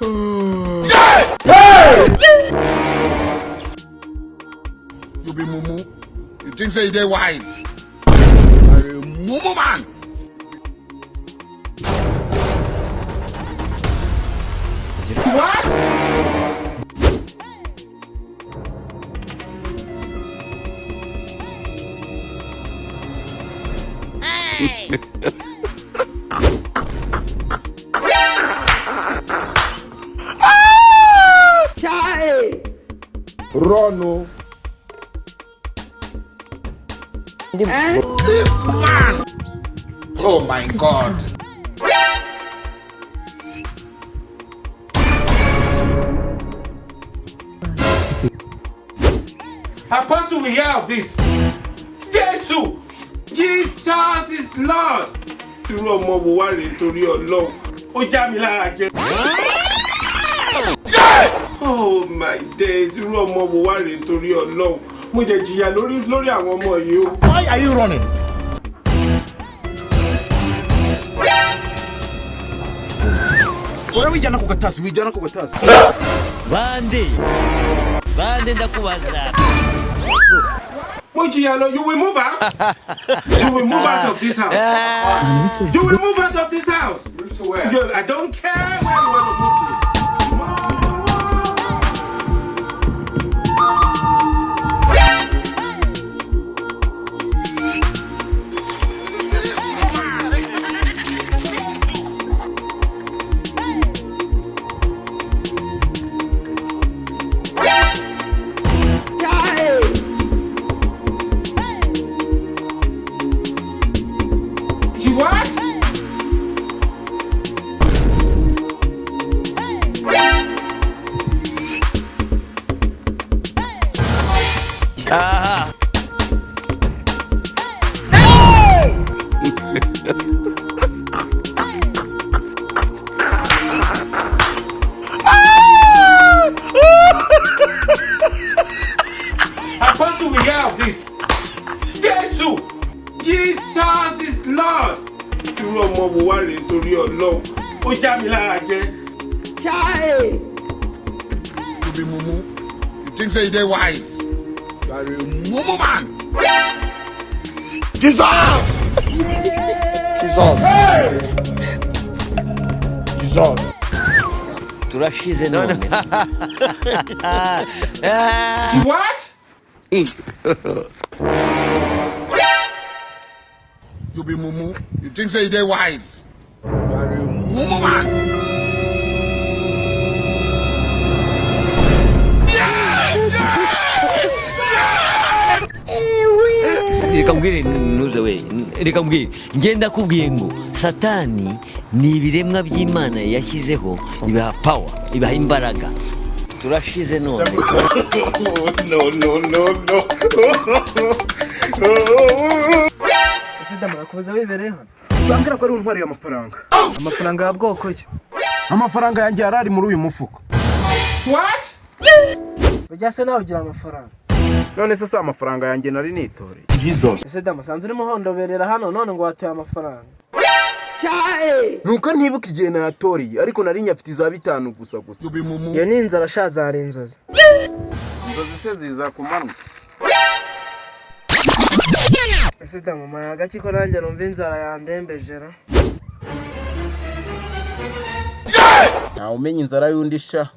Hey! You be mumu. You think say they wise? Mumu man. What? Hey! Rono. This man. Oh my God. Apostle, we hear of this. Jesus is Lord. Oh my days, why are you running? Where are we jana kugatasi? We jana kugatasi. Bande ndakubaza. Mujiyalo, you will move out. You will move out of this house. You will move out of this house. Move to where? I don't care where you want to move to. What? Apostle, we hear of this. Jesus is Lord. You be mumu. You think say they wise? You are a mumu man. Jesus! Jesus! Hey! Jesus! Turashize none. What? You be mumu. You think say they wise? You are a mumu man. Rikamubwire nuze we. Rikamubwire ngenda kubwiye ngo Satani ni ibiremwa by'Imana yashyizeho ibaha power, ibaha imbaraga. Turashize none. No. Ese ndamurakubaza wibereye hano. Bambwira ko ari untwari y'amafaranga. Amafaranga ya bwoko ki? Amafaranga yanjye yarari muri uyu mufuko. What? Bajyase nawe ugira amafaranga. None se amafaranga yanjye nari nitoreye. Jesus. Ese ndamasanze uri muhondoberera hano none ngo watuye amafaranga. Nuko ntibuka igihe nayatoriye ariko nari nyafite za 5 gusa. Iyo ni inzara shaza ari inzozi. Inzozi se ziza kumanwa. Ese ndamama yagaki ko nanjye numva inzara yandembejera. Ntawumenye inzara yundi sha.